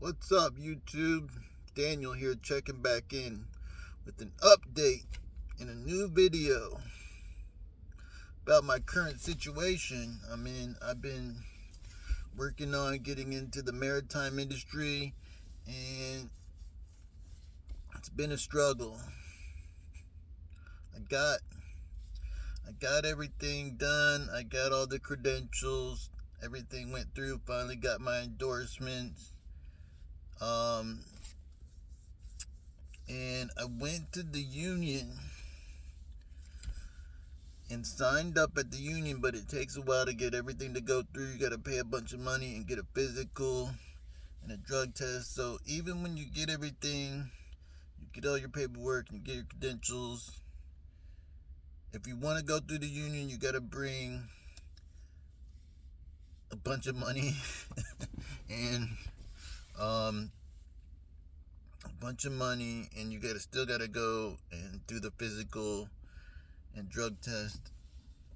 What's up, YouTube? Daniel here, checking back in with an update in a new video about my current situation. I've been working on getting into the maritime industry, and it's been a struggle. I got everything done. I got all the credentials. Everything went through. Finally got my endorsements. And I went to the union and signed up at the union, but it takes a while to get everything to go through. You got to pay a bunch of money and get a physical and a drug test. So even when you get everything, you get all your paperwork and you get your credentials, if you want to go through the union, you got to bring a bunch of money and and you still gotta go and do the physical and drug test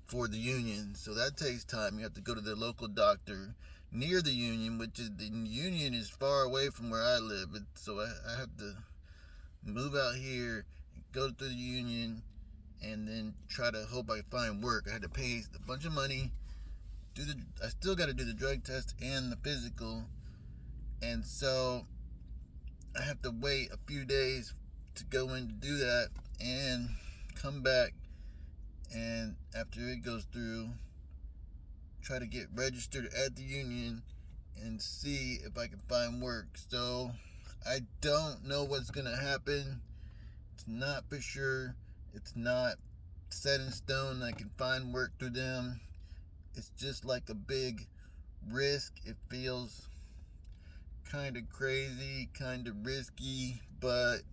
for the union. So that takes time. You have to go to the local doctor near the union, the union is far away from where I live. So I have to move out here, go to the union, and then try to hope I find work. I had to pay a bunch of money. I still got to do the drug test and the physical, and so I have to wait a few days to go in to do that and come back, and after it goes through, try to get registered at the union and see if I can find work. So I don't know what's going to happen. It's not for sure. It's not set in stone. I can find work through them. It's just like a big risk. It feels kind of crazy, kind of risky, but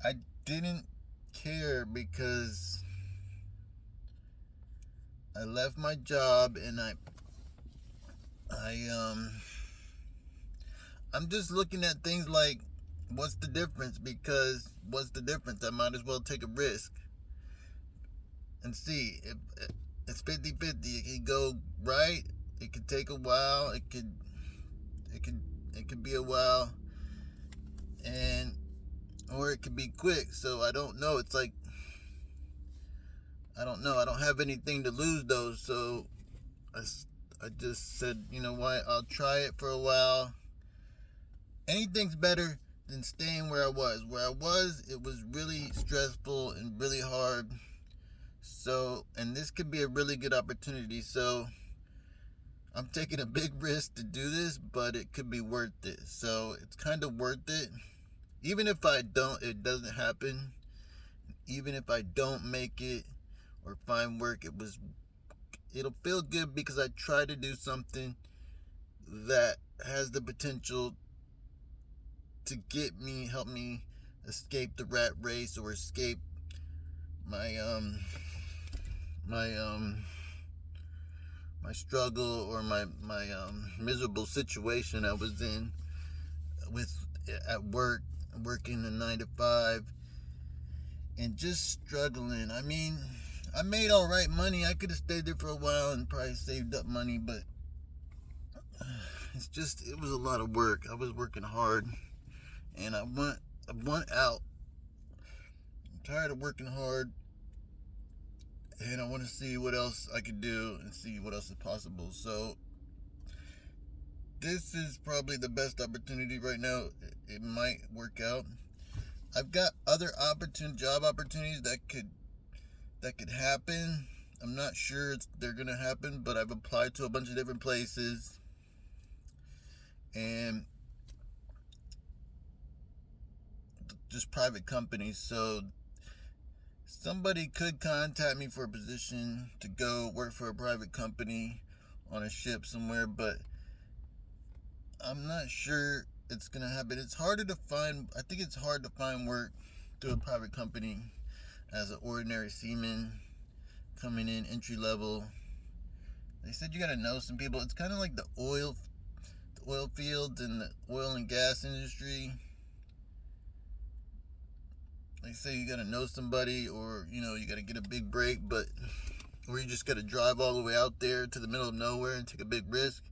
I didn't care because I left my job, and I'm just looking at things like, what's the difference? Because what's the difference? I might as well take a risk and see. If it's 50-50, it could go right, it could take a while, it could be a while, or it could be quick. So I don't know. It's like, I don't know. I don't have anything to lose though. So I just said, you know what? I'll try it for a while. Anything's better than staying where I was. Where I was, it was really stressful and really hard. So, and this could be a really good opportunity. So I'm taking a big risk to do this, but it could be worth it. So it's kind of worth it. Even if it doesn't happen, even if I don't make it or find work, it'll feel good because I try to do something that has the potential to help me escape the rat race, or escape my struggle, or my miserable situation I was in at work, working a 9 to 5 and just struggling. I made all right money. I could have stayed there for a while and probably saved up money, but it was a lot of work. I was working hard, and I want out. I'm tired of working hard, and I want to see what else I could do and see what else is possible. So this is probably the best opportunity right now. It might work out. I've got other job opportunities that could happen. I'm not sure they're gonna happen, but I've applied to a bunch of different places, and just private companies. So somebody could contact me for a position to go work for a private company on a ship somewhere, but I'm not sure it's gonna happen. I think it's hard to find work through a private company as an ordinary seaman coming in entry level. They said you gotta know some people. It's kind of like the oil fields and the oil and gas industry. They say you gotta know somebody, or you gotta get a big break, or you just gotta drive all the way out there to the middle of nowhere and take a big risk.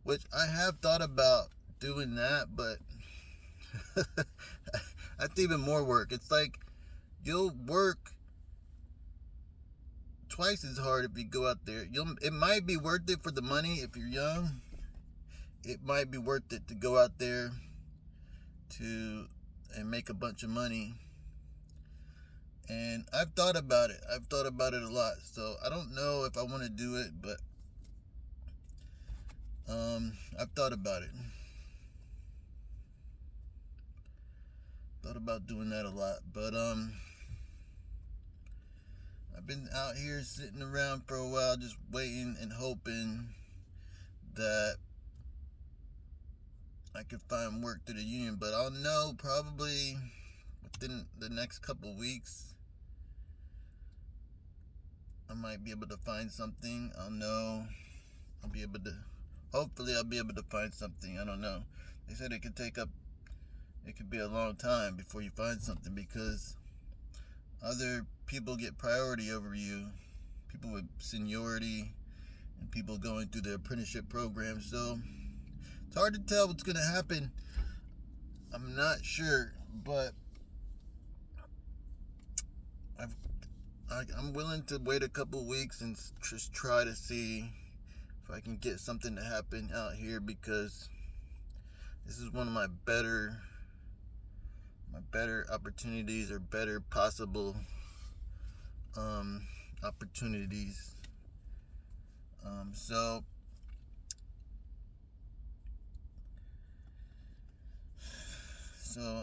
which I have thought about doing that, but that's even more work. It's like you'll work twice as hard if you go out there. It might be worth it for the money if you're young. It might be worth it to go out there and make a bunch of money. And I've thought about it. I've thought about it a lot. So I don't know if I want to do it, but I've thought about it. Thought about doing that a lot, but I've been out here sitting around for a while, just waiting and hoping that I could find work through the union. But I'll know probably within the next couple weeks. I might be able to find something. Hopefully I'll be able to find something. I don't know. They said it could be a long time before you find something, because other people get priority over you. People with seniority and people going through the apprenticeship program. So it's hard to tell what's going to happen. I'm not sure, but I'm willing to wait a couple weeks and just try to see if I can get something to happen out here, because this is one of my better opportunities, or better possible opportunities. So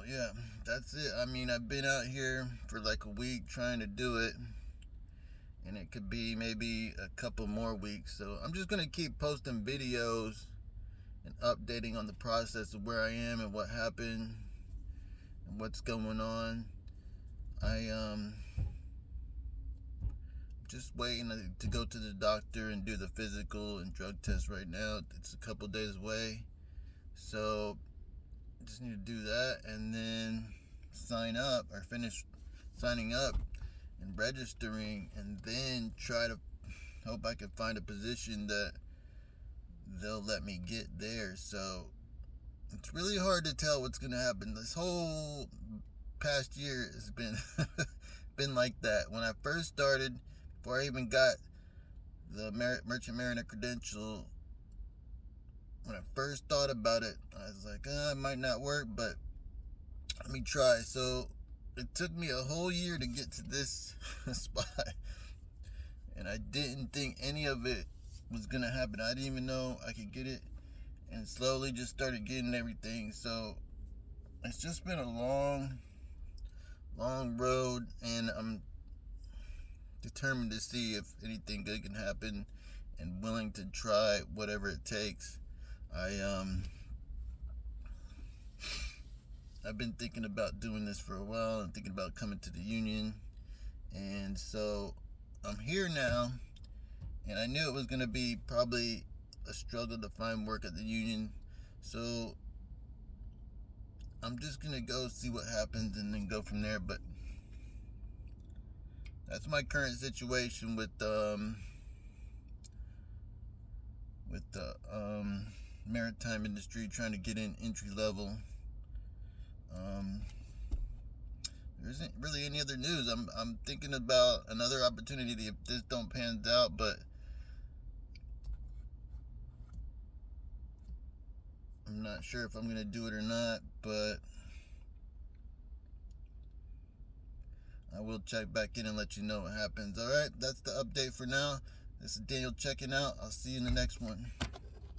yeah, that's it. I mean, I've been out here for like a week trying to do it, and it could be maybe a couple more weeks. So I'm just gonna keep posting videos and updating on the process of where I am and what happened and what's going on. Just waiting to go to the doctor and do the physical and drug test right now. It's a couple days away, so just need to do that and then finish signing up and registering, and then try to hope I can find a position that they'll let me get there. So it's really hard to tell what's going to happen. This whole past year has been been like that. When I first started, before I even got the Merchant Mariner credential, when I first thought about it, I was like, it might not work, but let me try. So it took me a whole year to get to this spot, and I didn't think any of it was gonna happen. I didn't even know I could get it, and slowly just started getting everything. So it's just been a long road, and I'm determined to see if anything good can happen, and willing to try whatever it takes. I've been thinking about doing this for a while, and thinking about coming to the union, and so I'm here now, and I knew it was going to be probably a struggle to find work at the union, so I'm just going to go see what happens and then go from there. But that's my current situation with the maritime industry, trying to get in entry level. There isn't really any other news. I'm thinking about another opportunity if this don't pan out, but I'm not sure if I'm gonna do it or not. But I will check back in and let you know what happens. Alright, that's the update for now. This is Daniel checking out. I'll see you in the next one.